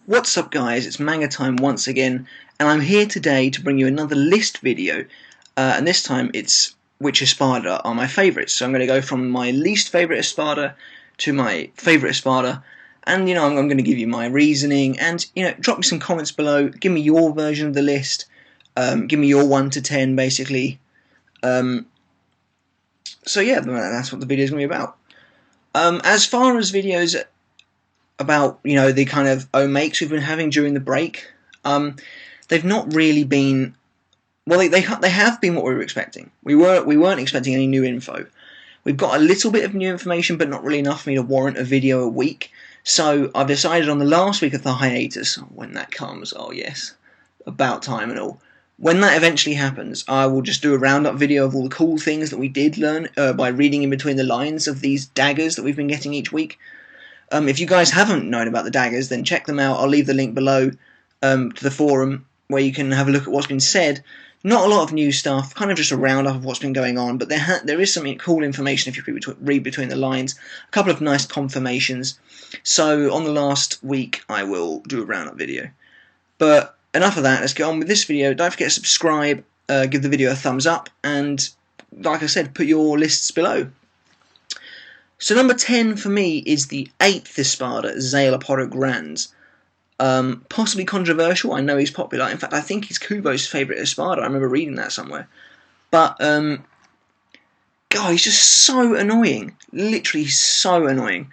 What's up guys, it's manga time once again, and I'm here today to bring you another list video, and this time it's which Espada are my favourites. So I'm going to go from my least favourite Espada to my favourite Espada, and I'm going to give you my reasoning, and drop me some comments below, give me your version of the list, give me your 1 to 10 basically. So yeah, that's what the video is going to be about. As far as videos about the kind of omakes we've been having during the break, they've not really been, well, they have been what we were expecting. We weren't expecting any new info. We've got a little bit of new information, but not really enough for me to warrant a video a week. So I've decided on the last week of the hiatus, when that comes, oh yes, about time and all, when that eventually happens, I will just do a roundup video of all the cool things that we did learn by reading in between the lines of these daggers that we've been getting each week. If you guys haven't known about the daggers, then check them out. I'll leave the link below to the forum where you can have a look at what's been said. Not a lot of new stuff, kind of just a roundup of what's been going on, but there is some cool information if you read between the lines. A couple of nice confirmations. So on the last week, I will do a roundup video. But enough of that, let's get on with this video. Don't forget to subscribe, give the video a thumbs up, and like I said, put your lists below. So number 10 for me is the 8th Espada, Szayelaporro Grands. Possibly controversial, I know he's popular. In fact, I think he's Kubo's favourite Espada. I remember reading that somewhere. But, God, he's just so annoying. Literally so annoying.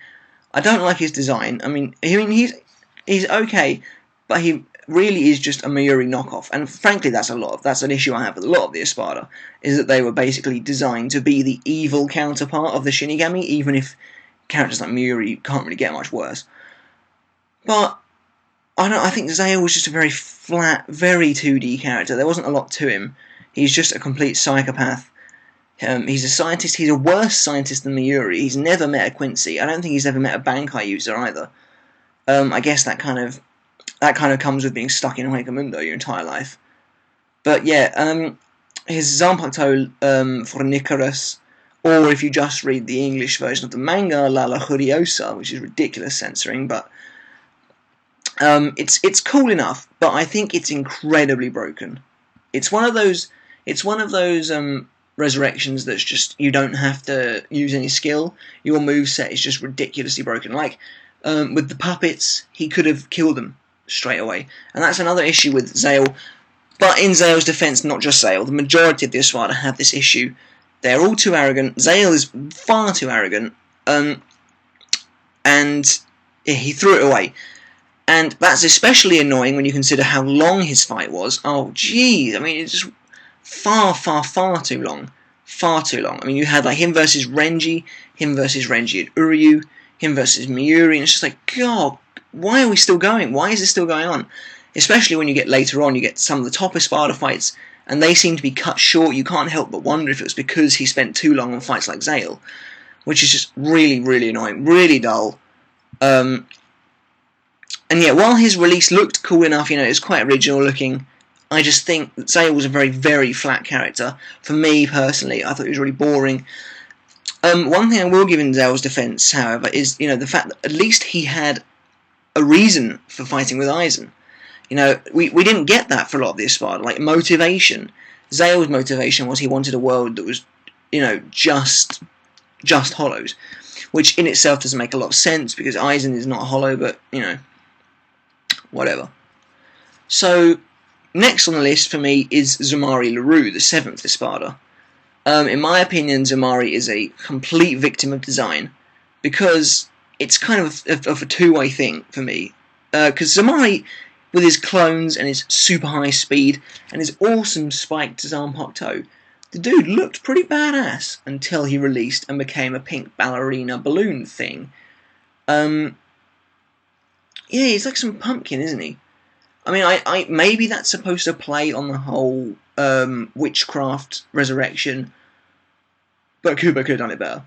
I don't like his design. I mean he's okay, but he really is just a Mayuri knockoff, and frankly that's an issue I have with a lot of the Espada, is that they were basically designed to be the evil counterpart of the Shinigami, even if characters like Mayuri can't really get much worse. But I think Zayle was just a very flat, very 2D character. There wasn't a lot to him. He's just a complete psychopath. He's a scientist. He's a worse scientist than Mayuri. He's never met a Quincy. I don't think he's ever met a Bankai user either. I guess that kind of comes with being stuck in Huecamundo your entire life. But yeah, his Zanpakuto for Nicholas, or if you just read the English version of the manga, La Lujuriosa, which is ridiculous censoring, but it's cool enough, but I think it's incredibly broken. It's one of those resurrections that's just, you don't have to use any skill. Your moveset is just ridiculously broken. Like, with the puppets, he could have killed them straight away, and that's another issue with Zayle. But in Zayle's defense, not just Zayle, the majority of the Espada have this issue. They're all too arrogant. Zayle is far too arrogant, and he threw it away. And that's especially annoying when you consider how long his fight was. Oh, geez, I mean, it's just far too long. Far too long. I mean, you had like him versus Renji at Uryu, him versus Mayuri, and it's just like, God, why are we still going? Why is this still going on? Especially when you get later on, you get some of the top Espada fights, and they seem to be cut short. You can't help but wonder if it was because he spent too long on fights like Zayle, which is just really annoying, really dull. And yeah, while his release looked cool enough, it was quite original looking, I just think that Zayle was a very flat character. For me, personally, I thought he was really boring. One thing I will give in Zayle's defense, however, is, the fact that at least he had a reason for fighting with Aizen. We didn't get that for a lot of the Espada, like motivation. Zayle's motivation was he wanted a world that was, just hollows, which in itself doesn't make a lot of sense, because Aizen is not hollow, but, whatever. So, next on the list for me is Zommari LaRue, the 7th Espada. In my opinion, Zommari is a complete victim of design, because it's kind of a two-way thing for me. Because Zommari, with his clones and his super high speed and his awesome spiked Zanpakuto, the dude looked pretty badass until he released and became a pink ballerina balloon thing. Yeah, he's like some pumpkin, isn't he? I mean, I maybe that's supposed to play on the whole witchcraft resurrection, but Kubo could have done it better.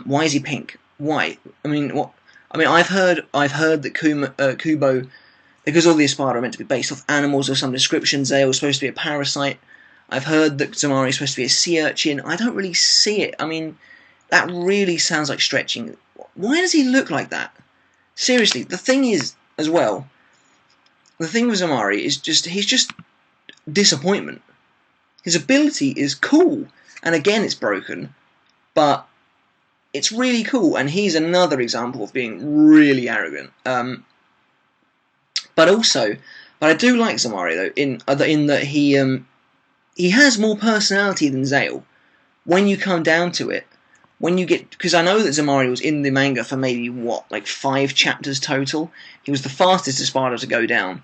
Why is he pink? Why? I mean, what? I mean, I've heard that Kubo, because all the Espada are meant to be based off animals of some description, Zayle was supposed to be a parasite. I've heard that Zommari is supposed to be a sea urchin. I don't really see it. I mean, that really sounds like stretching. Why does he look like that? Seriously, the thing is, as well, the thing with Zommari is he's just disappointment. His ability is cool, and again it's broken, but it's really cool, and he's another example of being really arrogant. But I do like Zommari though, in that he has more personality than Szayel. When you come down to it, because I know that Zommari was in the manga for maybe like 5 chapters total. He was the fastest Espada to go down.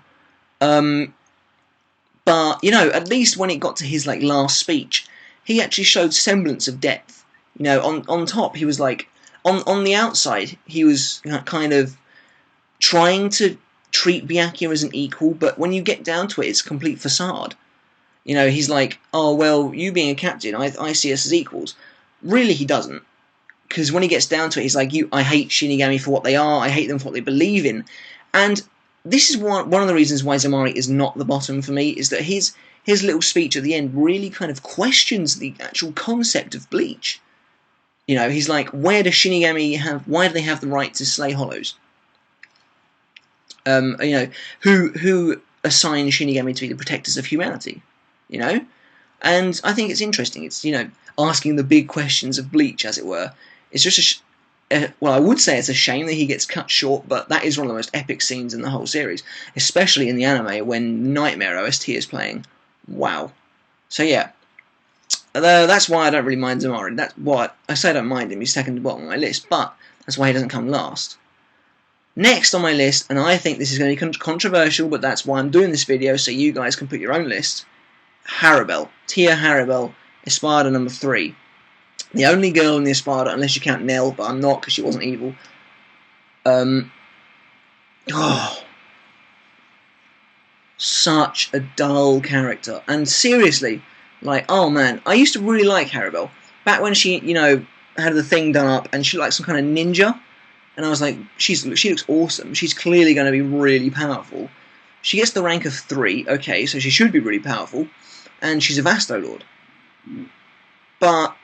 But at least when it got to his like last speech, he actually showed semblance of depth. On top, he was like, on the outside, he was kind of trying to treat Byakuya as an equal, but when you get down to it, it's a complete facade. He's like, oh, well, you being a captain, I see us as equals. Really, he doesn't. Because when he gets down to it, he's like, I hate Shinigami for what they are, I hate them for what they believe in. And this is one of the reasons why Zommari is not the bottom for me, is that his little speech at the end really kind of questions the actual concept of Bleach. He's like, why do they have the right to slay hollows? Who assigned Shinigami to be the protectors of humanity? And I think it's interesting. It's, asking the big questions of Bleach, as it were. It's just well, I would say it's a shame that he gets cut short, but that is one of the most epic scenes in the whole series, especially in the anime when Nightmare OST is playing. Wow. So yeah. That's why I don't really mind Zommari. That's why I say I don't mind him. He's second to bottom on my list, but that's why he doesn't come last. Next on my list, and I think this is going to be controversial, but that's why I'm doing this video, so you guys can put your own list. Haribel. Tia Haribel, Espada number 3. The only girl in the Espada, unless you count Nell, but I'm not because she wasn't evil. Such a dull character. And seriously, like, oh man, I used to really like Haribel. Back when she, had the thing done up and she looked like some kind of ninja. And I was like, she looks awesome. She's clearly going to be really powerful. She gets the rank of 3, okay, so she should be really powerful. And she's a Vasto Lord. But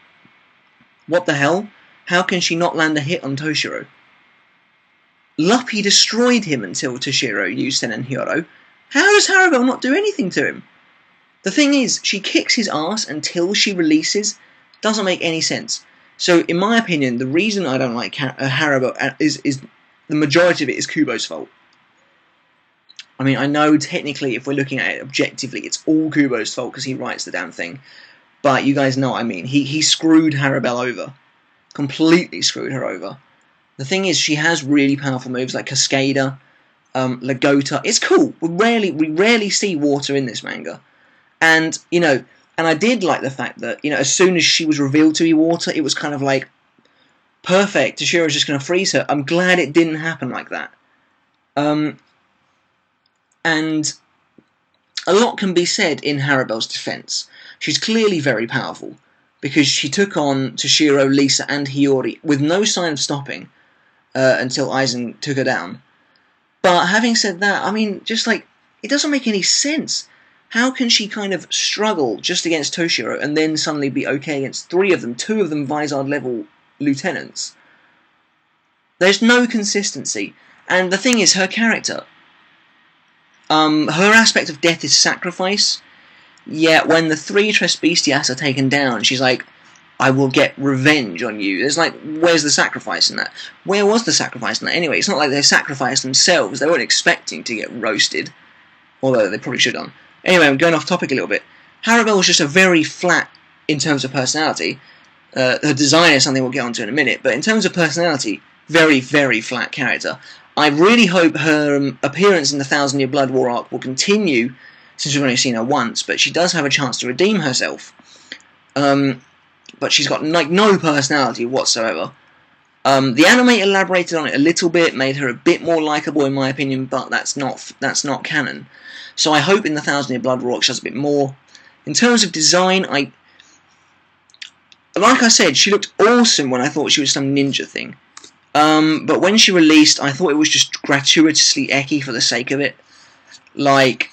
what the hell? How can she not land a hit on Toshiro? Luppy destroyed him until Toshiro used Senen Hyoro. How does Haribel not do anything to him? The thing is, she kicks his ass until she releases. Doesn't make any sense. So, in my opinion, the reason I don't like Haribel is the majority of it is Kubo's fault. I mean, I know technically, if we're looking at it objectively, it's all Kubo's fault because he writes the damn thing. But you guys know what I mean. He screwed Haribel over. Completely screwed her over. The thing is, she has really powerful moves like Cascada, Lagota. It's cool. We rarely see water in this manga. And, and I did like the fact that, as soon as she was revealed to be water, it was kind of like, perfect, Toshiro's just going to freeze her. I'm glad it didn't happen like that. And a lot can be said in Haribel's defense. She's clearly very powerful, because she took on Toshiro, Lisa, and Hiyori with no sign of stopping until Aizen took her down. But having said that, I mean, just like, it doesn't make any sense. How can she kind of struggle just against Toshiro and then suddenly be okay against 3 of them, 2 of them Vizard-level lieutenants? There's no consistency. And the thing is, her character, her aspect of death is sacrifice. Yet when the 3 Tresbestias are taken down, she's like, I will get revenge on you. There's like, where's the sacrifice in that? Where was the sacrifice in that? Anyway, it's not like they sacrificed themselves. They weren't expecting to get roasted. Although they probably should have done. Anyway, I'm going off topic a little bit. Haribel was just a very flat, in terms of personality. Her design is something we'll get onto in a minute. But in terms of personality, very, very flat character. I really hope her appearance in the 1,000-Year Blood War arc will continue, since we've only seen her once, but she does have a chance to redeem herself. But she's got like no personality whatsoever. The anime elaborated on it a little bit, made her a bit more likable in my opinion, but that's not canon. So I hope in the 1,000-Year Blood War she does a bit more. In terms of design, like I said, she looked awesome when I thought she was some ninja thing. But when she released, I thought it was just gratuitously ecky for the sake of it. Like,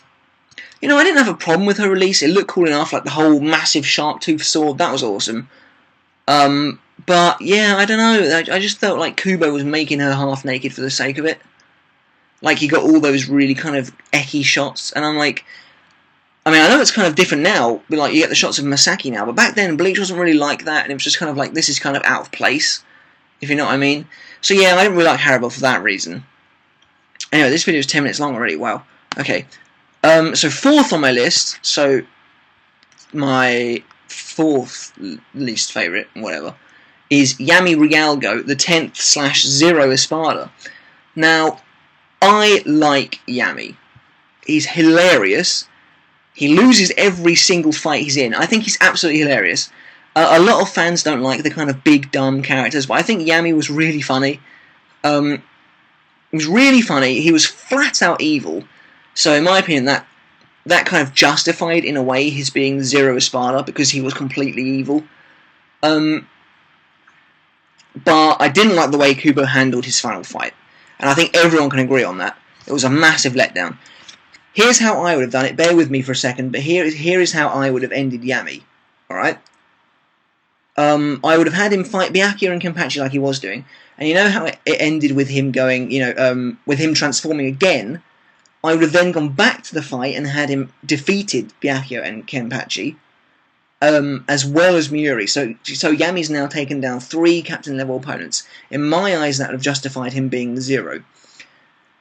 I didn't have a problem with her release. It looked cool enough, like the whole massive shark tooth sword. That was awesome. But, yeah, I don't know. I just felt like Kubo was making her half naked for the sake of it. Like, he got all those really kind of ecky shots, and I'm like, I mean, I know it's kind of different now, but like, you get the shots of Masaki now, but back then, Bleach wasn't really like that, and it was just kind of like, this is kind of out of place, if you know what I mean. So yeah, I didn't really like Haribel for that reason. Anyway, this video is 10 minutes long already, wow. Okay, so fourth on my list, so my fourth least favourite, whatever, is Yammy Rialgo, the 10th/0 Espada. Now, I like Yammy. He's hilarious. He loses every single fight he's in. I think he's absolutely hilarious. A lot of fans don't like the kind of big, dumb characters, but I think Yammy was really funny. He was really funny. He was flat out evil. So in my opinion, that kind of justified, in a way, his being Zero Espada, because he was completely evil. But I didn't like the way Kubo handled his final fight. And I think everyone can agree on that. It was a massive letdown. Here's how I would have done it. Bear with me for a second, but here is how I would have ended Yammy. Alright? I would have had him fight Byakuya and Kenpachi like he was doing. And you know how it ended with him going, with him transforming again? I would have then gone back to the fight and had him defeated Byakuya and Kenpachi, as well as Miuri. So Yammy's now taken down 3 captain level opponents. In my eyes, that would have justified him being the 0.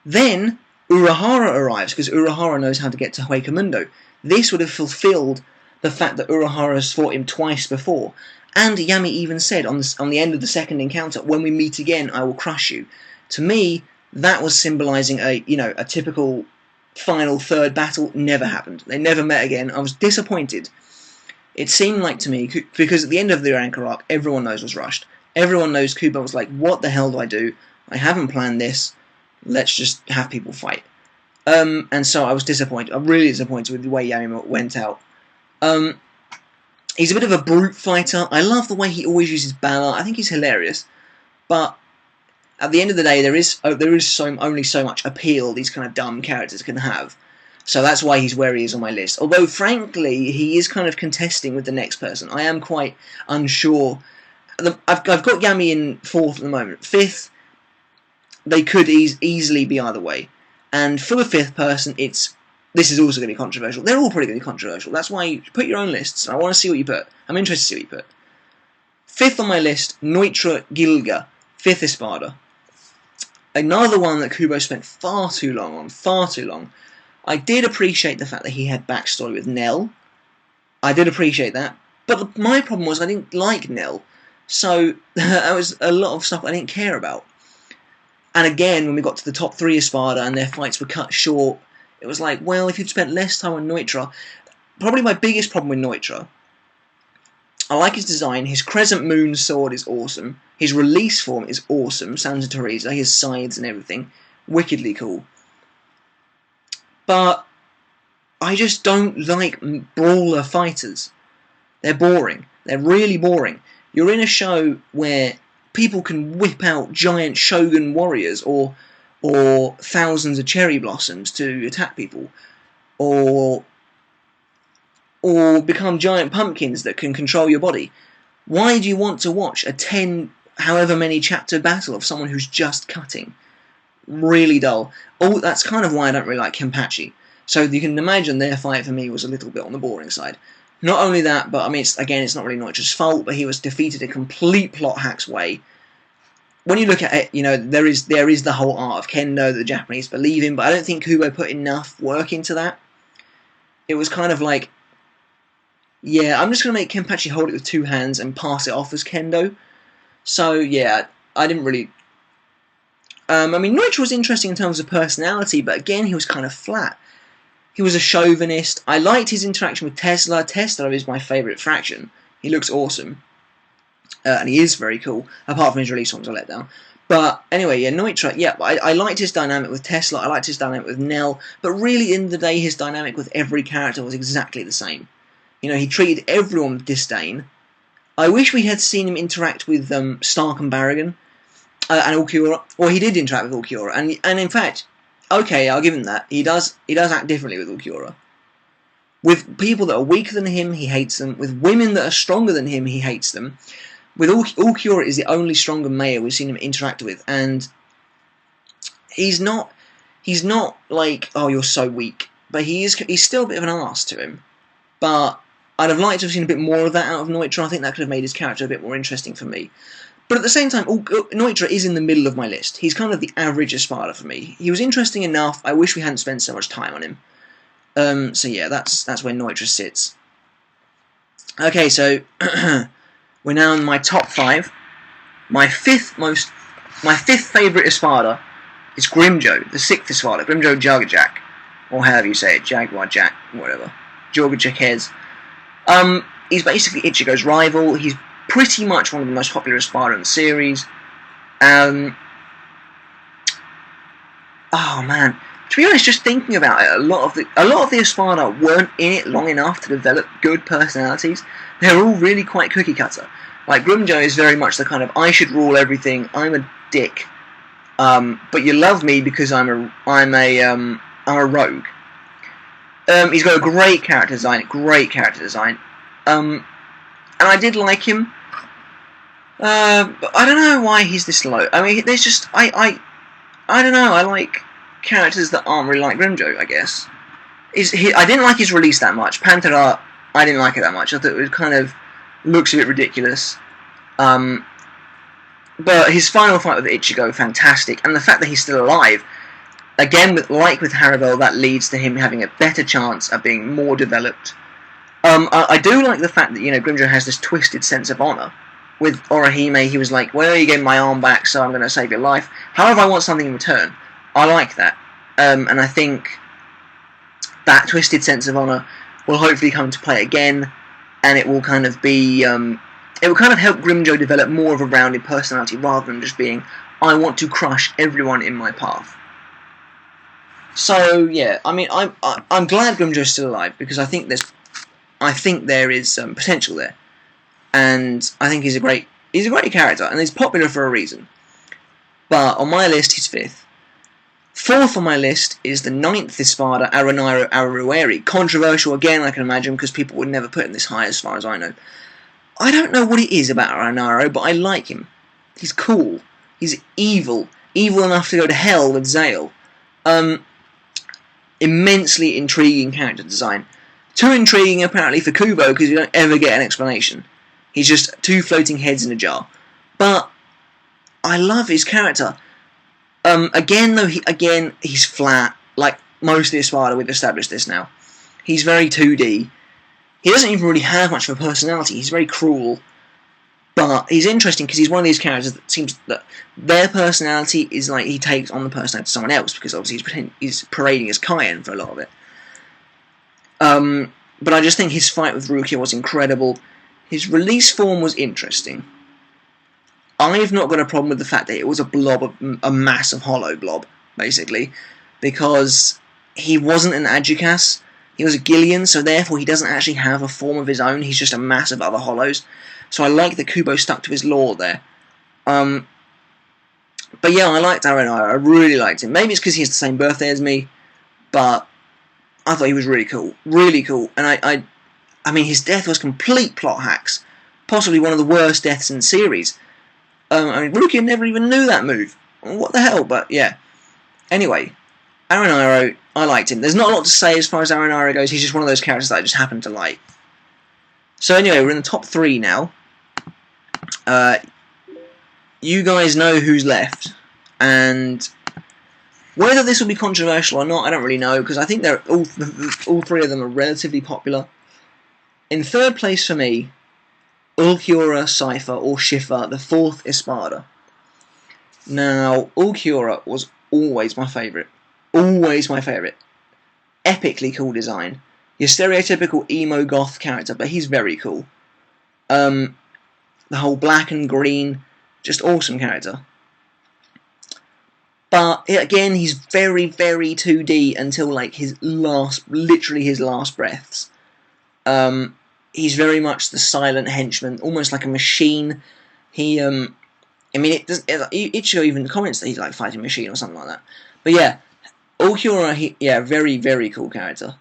Then Urahara arrives, because Urahara knows how to get to Huecamundo. This would have fulfilled the fact that Urahara has fought him twice before. And Yammy even said on the end of the second encounter, "When we meet again, I will crush you." To me, that was symbolising a typical final third battle. Never happened. They never met again. I was disappointed. It seemed like to me, because at the end of the Ranker arc, everyone knows was rushed. Everyone knows Kubo was like, what the hell do I do? I haven't planned this. Let's just have people fight. And so I was disappointed. I'm really disappointed with the way Yammy went out. He's a bit of a brute fighter. I love the way he always uses Bala. I think he's hilarious. But at the end of the day, there is only so much appeal these kind of dumb characters can have. So that's why he's where he is on my list. Although, frankly, he is kind of contesting with the next person. I am quite unsure. I've got Yammy in 4th at the moment. 5th, they could easily be either way. And for the 5th person, this is also going to be controversial. They're all probably going to be controversial. That's why you put your own lists. I want to see what you put. I'm interested to see what you put. 5th on my list, Nnoitra Gilga, 5th Espada. Another one that Kubo spent far too long on. Far too long. I did appreciate the fact that he had backstory with Nell. I did appreciate that. But my problem was I didn't like Nell. So that was a lot of stuff I didn't care about. And again, when we got to the top 3 Espada and their fights were cut short, it was like, well, if you'd spent less time on Nnoitra... Probably my biggest problem with Nnoitra, I like his design. His Crescent Moon sword is awesome. His release form is awesome. Santa Teresa, his sides and everything. Wickedly cool. But I just don't like brawler fighters. They're boring. They're really boring. You're in a show where people can whip out giant shogun warriors or thousands of cherry blossoms to attack people, or become giant pumpkins that can control your body. Why do you want to watch a 10 however many chapter battle of someone who's just cutting? Really dull. That's kind of why I don't really like Kenpachi. So you can imagine their fight for me was a little bit on the boring side. Not only that, but I mean, it's not really Noitra's fault, but he was defeated a complete plot hack's way. When you look at it, there is the whole art of kendo that the Japanese believe in, but I don't think Kubo put enough work into that. It was kind of like, yeah, I'm just going to make Kenpachi hold it with 2 hands and pass it off as kendo. So, yeah, I didn't really... I mean, Nnoitra was interesting in terms of personality, but again, he was kind of flat. He was a chauvinist. I liked his interaction with Tesla. Tesla is my favourite faction. He looks awesome. And he is very cool, apart from his release forms I let down. But anyway, yeah, Nnoitra, yeah, I liked his dynamic with Tesla, I liked his dynamic with Nell, but really, in the day, his dynamic with every character was exactly the same. He treated everyone with disdain. I wish we had seen him interact with Stark and Barragan, and Ulquiorra. Or he did interact with Ulquiorra, and in fact, okay, I'll give him that. He does act differently with Ulquiorra. With people that are weaker than him, he hates them. With women that are stronger than him, he hates them. With Ulquiorra is the only stronger male we've seen him interact with, and he's not He's not like, oh, you're so weak, but he's still a bit of an arse to him. But I'd have liked to have seen a bit more of that out of Nnoitra. I think that could have made his character a bit more interesting for me. But at the same time, Nnoitra is in the middle of my list. He's kind of the average Espada for me. He was interesting enough. I wish we hadn't spent so much time on him. So yeah, that's where Nnoitra sits. Okay, so we're now in my top 5. My fifth favourite Espada is Grimmjow, the 6th Espada, Grimmjow Jargajack, or however you say it, Jaguar Jack, whatever. Jargajackez. He's basically Ichigo's rival. He's pretty much one of the most popular Espada in the series. Oh man, to be honest, just thinking about it, a lot of the Espada weren't in it long enough to develop good personalities. They're all really quite cookie cutter. Like Grimmjow is very much the kind of I should rule everything. I'm a dick, but you love me because I'm a rogue. He's got a great character design. And I did like him. But I don't know why he's this low. I mean, there's just I don't know. I like characters that aren't really like Grimmjow, I guess. I didn't like his release that much. Pantera, I didn't like it that much. I thought it kind of looks a bit ridiculous. But his final fight with Ichigo, fantastic. And the fact that he's still alive, again, with Haribel, that leads to him having a better chance of being more developed. I do like the fact that, Grimmjow has this twisted sense of honour. With Orihime, he was like, well, you gave my arm back, so I'm going to save your life. However, I want something in return. I like that. And I think that twisted sense of honour will hopefully come to play again, and it will kind of be... it will kind of help Grimmjow develop more of a rounded personality, rather than just being, I want to crush everyone in my path. So, yeah, I mean, I'm glad Grimmjow's still alive, because I think there is potential there. And I think he's a great character, and he's popular for a reason. But on my list, he's 5th. 4th on my list is the 9th Espada, Aaroniero Arueri. Controversial again, I can imagine, because people would never put him this high as far as I know. I don't know what it is about Aaroniero, but I like him. He's cool. He's evil. Evil enough to go to hell with Zale. Immensely intriguing character design. Too intriguing, apparently, for Kubo, because you don't ever get an explanation. He's just 2 floating heads in a jar. But I love his character. Again, he's flat. Like most of the Espada, we've established this now. He's very 2D. He doesn't even really have much of a personality. He's very cruel. But he's interesting because he's one of these characters that seems that their personality is like he takes on the personality of someone else, because obviously he's parading as Cayenne for a lot of it. But I just think his fight with Rukia was incredible. His release form was interesting. I've not got a problem with the fact that it was a massive hollow blob, basically, because he wasn't an Adjukas. He was a Gillian, so therefore he doesn't actually have a form of his own. He's just a mass of other hollows. So I like that Kubo stuck to his lore there. But yeah, I liked Aaroniero. I really liked him. Maybe it's because he has the same birthday as me, but I thought he was really cool. Really cool. And I mean, his death was complete plot hacks. Possibly one of the worst deaths in the series. I mean, Rukia never even knew that move. What the hell? But yeah. Anyway, Aaroniero, I liked him. There's not a lot to say as far as Aaroniero goes. He's just one of those characters that I just happen to like. So anyway, we're in the top 3 now. You guys know who's left. And whether this will be controversial or not, I don't really know, because I think they're all 3 of them are relatively popular. In 3rd place for me, Ulquiorra, Cypher, or Schiffer, the 4th Espada. Now, Ulquiorra was always my favourite. Always my favourite. Epically cool design. Your stereotypical emo goth character, but he's very cool. The whole black and green, just awesome character. But again, he's very, very 2D until like literally his last breaths. He's very much the silent henchman, almost like a machine. I mean, Ichigo even comments that he's like fighting machine or something like that. But yeah, Ulquiorra, very, very cool character.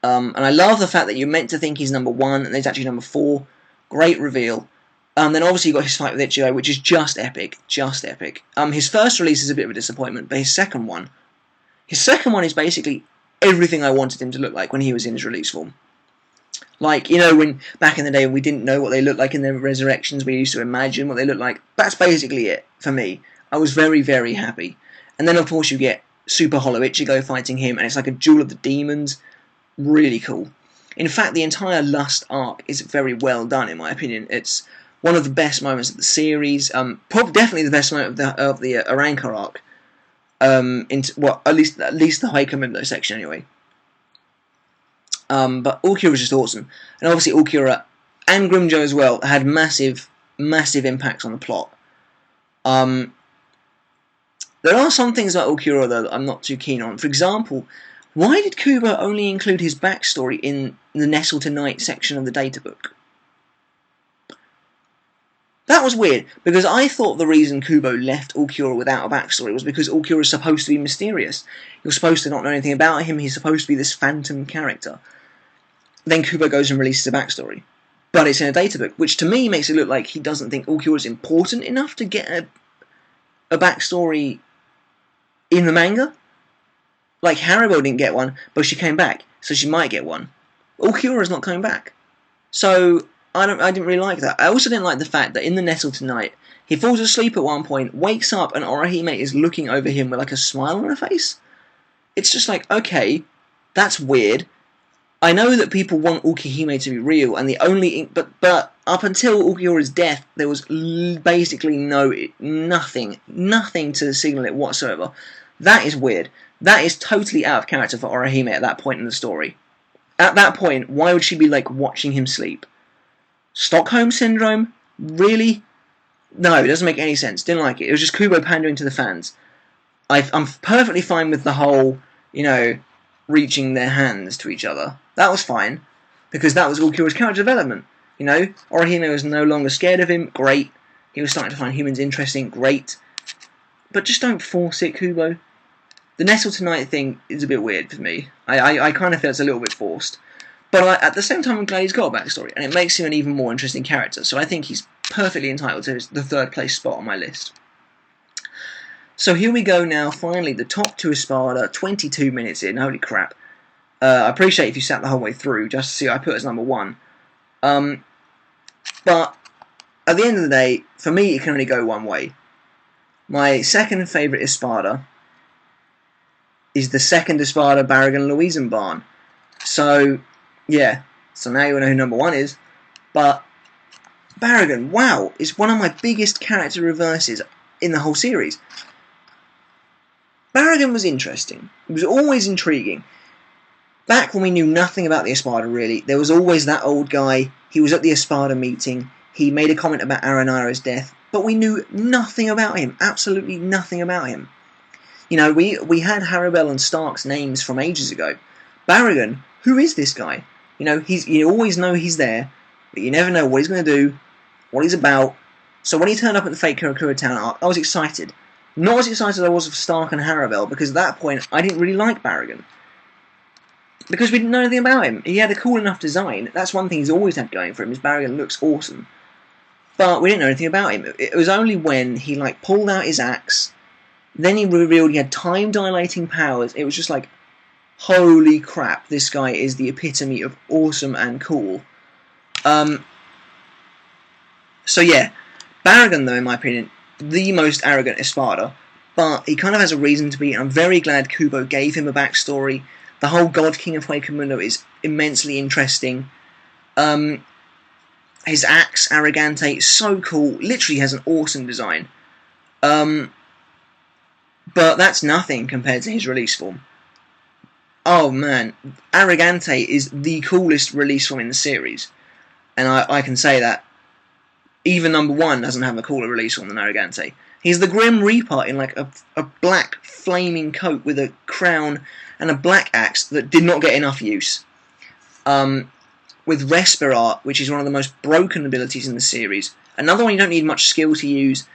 And I love the fact that you're meant to think he's number 1, and he's actually number 4. Great reveal. Then obviously you got his fight with Ichigo, which is just epic. Just epic. His first release is a bit of a disappointment, but his second one His second one is basically everything I wanted him to look like when he was in his release form. Like, you know, when back in the day we didn't know what they looked like in their resurrections, we used to imagine what they looked like. That's basically it for me. I was very, very happy. And then, of course, you get Super Hollow Ichigo fighting him, and it's like a duel of the demons. Really cool. In fact, the entire Lust arc is very well done, in my opinion. It's one of the best moments of the series. Probably definitely the best moment of the Arrancar arc. At least the Haikumen section anyway. But Ulquiorra is just awesome, and obviously Ulquiorra and Grimmjow as well had massive impacts on the plot. There are some things about Ulquiorra though that I'm not too keen on. For example, why did Kubo only include his backstory in the Nestle Tonight section of the databook? That was weird, because I thought the reason Kubo left Ulquiorra without a backstory was because Ulquiorra is supposed to be mysterious. You're supposed to not know anything about him, he's supposed to be this phantom character. Then Kubo goes and releases a backstory. But it's in a databook, which to me makes it look like he doesn't think Ulquiorra is important enough to get a backstory in the manga. Like, Haribel didn't get one, but she came back, so she might get one. Ulquiorra's not coming back. So I didn't really like that. I also didn't like the fact that in the Nestle Tonight, he falls asleep at one point, wakes up, and Orihime is looking over him with like a smile on her face. It's just like, okay, that's weird. I know that people want Ulquiorra to be real, and the only but up until Ulquiorra's death, there was basically nothing to signal it whatsoever. That is weird. That is totally out of character for Orihime at that point in the story. At that point, why would she be like watching him sleep? Stockholm Syndrome? Really? No, it doesn't make any sense. Didn't like it. It was just Kubo pandering to the fans. I'm perfectly fine with the whole, you know, reaching their hands to each other. That was fine, because that was Ulquiorra's character development. You know, Orihime was no longer scared of him. Great. He was starting to find humans interesting. Great. But just don't force it, Kubo. The Nestle Tonight thing is a bit weird for me. I kind of feel it's a little bit forced. But at the same time, I'm glad he's got a backstory, and it makes him an even more interesting character, so I think he's perfectly entitled to the third place spot on my list. So here we go now, finally, the top two Espada, 22 minutes in, holy crap. I appreciate if you sat the whole way through, just to see what I put as number one. But at the end of the day, for me, it can only go one way. My second favourite Espada is the second Espada Barragan Louisenbarn. So, yeah, so now you know who number one is. But Barragan, wow, is one of my biggest character reverses in the whole series. Barragan was interesting. It was always intriguing. Back when we knew nothing about the Espada, really, there was always that old guy. He was at the Espada meeting. He made a comment about Aaroniero's death, but we knew nothing about him. Absolutely nothing about him. You know, we had Haribel and Stark's names from ages ago. Barragan, who is this guy? You know, you always know he's there, but you never know what he's going to do, what he's about. So when he turned up at the fake Karakura Town arc, I was excited. Not as excited as I was for Stark and Haribel, because at that point, I didn't really like Barragan. Because we didn't know anything about him. He had a cool enough design. That's one thing he's always had going for him, is Barragan looks awesome. But we didn't know anything about him. It was only when he, like, pulled out his axe, then he revealed he had time-dilating powers. It was just like, holy crap, this guy is the epitome of awesome and cool. So yeah, Barragan, though, in my opinion, the most arrogant Espada, but he kind of has a reason to be, and I'm very glad Kubo gave him a backstory. The whole God King of Huaycamundo is immensely interesting. His axe, Arrogante, is so cool. Literally has an awesome design. But that's nothing compared to his release form. Oh man, Arrogante is the coolest release form in the series. And I can say that. Even number one doesn't have a cooler release form than Arrogante. He's the Grim Reaper in like a black flaming coat with a crown and a black axe that did not get enough use. With Respirat, which is one of the most broken abilities in the series. Another one you don't need much skill to use.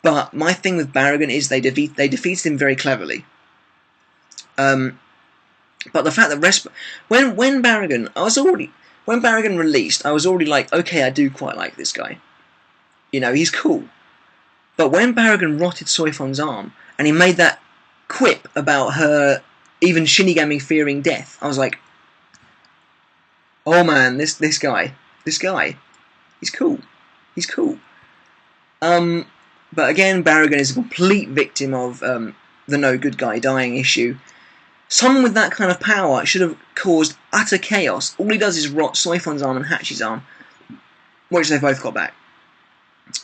But my thing with Barragan is they defeated him very cleverly. But the fact that when Barragan released, I was already like, okay, I do quite like this guy. You know, he's cool. But when Barragan rotted Soifon's arm, and he made that quip about her even Shinigami fearing death. I was like, oh man, this guy, he's cool. He's cool. But again, Barragan is a complete victim of the no good guy dying issue. Someone with that kind of power should have caused utter chaos. All he does is rot Soifon's arm and Hachi's arm, which they've both got back.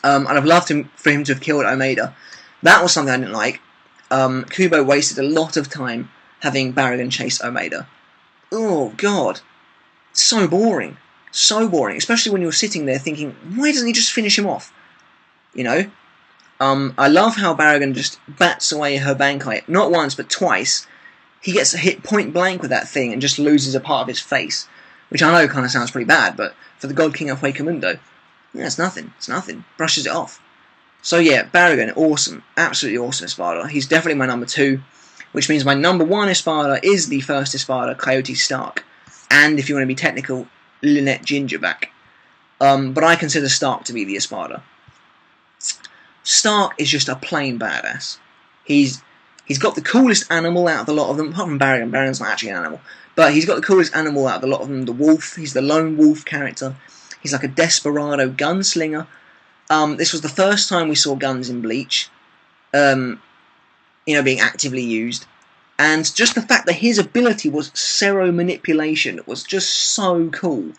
And I've loved for him to have killed Omeda. That was something I didn't like. Kubo wasted a lot of time having Barragan chase Omeda. Oh god, so boring, especially when you're sitting there thinking, why doesn't he just finish him off? You know. I love how Barragan just bats away her Bankai, not once but twice. He gets hit point blank with that thing and just loses a part of his face, which I know kind of sounds pretty bad, but for the God King of Huecamundo, yeah, it's nothing. It's nothing. Brushes it off. So yeah, Barragan, awesome, absolutely awesome Espada. He's definitely my number 2, which means my number 1 Espada is the first Espada, Coyote Stark, and if you want to be technical, Lynette Gingerback. But I consider Stark to be the Espada. Stark is just a plain badass. He's got the coolest animal out of the lot of them, apart from Barragan. Barragan's not actually an animal. But he's got the coolest animal out of the lot of them, the wolf. He's the lone wolf character. He's like a desperado gunslinger. This was the first time we saw guns in Bleach, you know, being actively used. And just the fact that his ability was Cero manipulation was just so cool.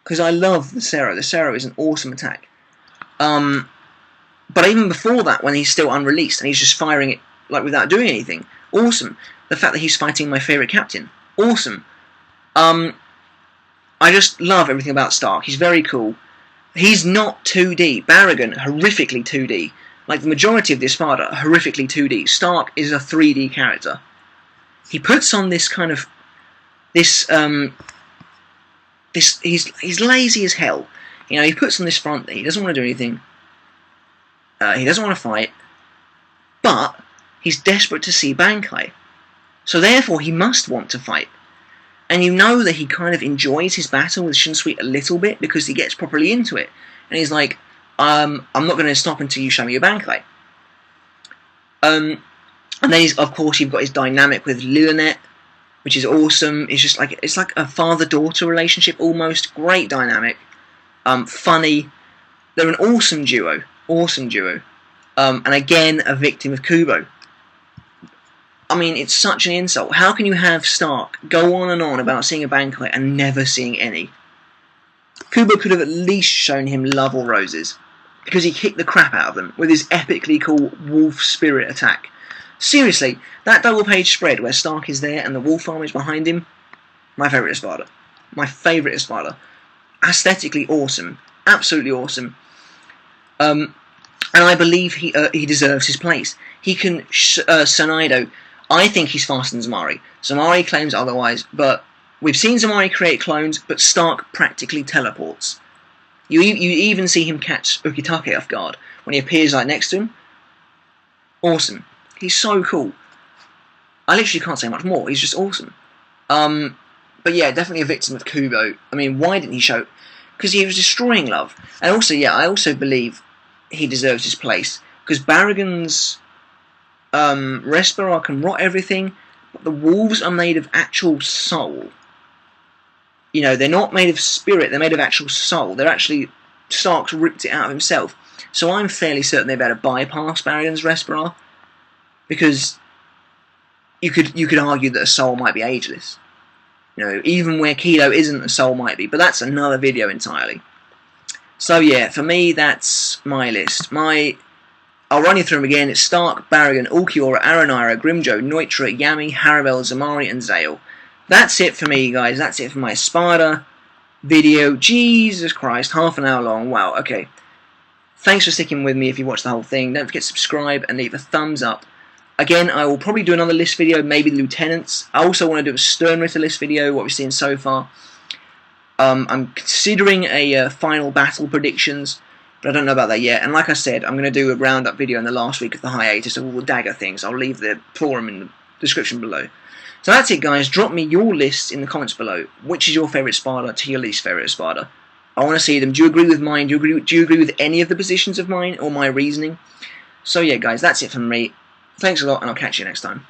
Because I love the Cero. The Cero is an awesome attack. But even before that, when he's still unreleased and he's just firing it like without doing anything, awesome. The fact that he's fighting my favourite captain, awesome. I just love everything about Stark. He's very cool. He's not 2D. Barragan, horrifically 2D. Like the majority of the Espada, horrifically 2D. Stark is a 3D character. He puts on this kind of he's lazy as hell. You know, he puts on this front that he doesn't want to do anything. He doesn't want to fight, but he's desperate to see Bankai. So therefore he must want to fight. And you know that he kind of enjoys his battle with Shinsuite a little bit because he gets properly into it. And he's like, I'm not going to stop until you show me your Bankai. And then of course you've got his dynamic with Lynette, which is awesome. It's like a father-daughter relationship almost. Great dynamic. Funny. They're an awesome duo. And again, a victim of Kubo. I mean, it's such an insult. How can you have Stark go on and on about seeing a Bankai and never seeing any? Kubo could have at least shown him love or roses, because he kicked the crap out of them with his epically cool Wolf Spirit attack. Seriously, that double-page spread where Stark is there and the Wolf arm is behind him, my favourite Espada. My favourite Espada. Aesthetically awesome. Absolutely awesome. And I believe he deserves his place. He can Sonaido. I think he's faster than Zommari. Zommari claims otherwise, but we've seen Zommari create clones, but Stark practically teleports. You even see him catch Ukitake off guard when he appears like next to him. Awesome. He's so cool. I literally can't say much more. He's just awesome. But yeah, definitely a victim of Kubo. I mean, why didn't he show? Because he was destroying love. And also, yeah, I also believe he deserves his place. Because Barragan's Respira can rot everything, but the wolves are made of actual soul. You know, they're not made of spirit, they're made of actual soul. They're actually, Stark's ripped it out of himself. So I'm fairly certain they better bypass Barragan's Respira. Because you could argue that a soul might be ageless. You know, even where Kido isn't, a soul might be. But that's another video entirely. So yeah, for me, that's my list. I'll run you through them again. It's Stark, Barragan, Ulquiorra, Aaroniero, Grimmjow, Nnoitra, Yammy, Haribel, Zommari, and Szayel. That's it for me, guys. That's it for my Espada video. Jesus Christ, half an hour long. Wow, okay. Thanks for sticking with me if you watched the whole thing. Don't forget to subscribe and leave a thumbs up. Again, I will probably do another list video, maybe the Lieutenants. I also want to do a Sternritter list video, what we've seen so far. I'm considering a final battle predictions, but I don't know about that yet. And like I said, I'm going to do a roundup video in the last week of the hiatus of all the dagger things. I'll leave the forum in the description below. So that's it, guys. Drop me your lists in the comments below. Which is your favourite Espada to your least favourite Espada? I want to see them. Do you agree with mine? Do you agree with any of the positions of mine or my reasoning? So yeah, guys, that's it from me. Thanks a lot, and I'll catch you next time.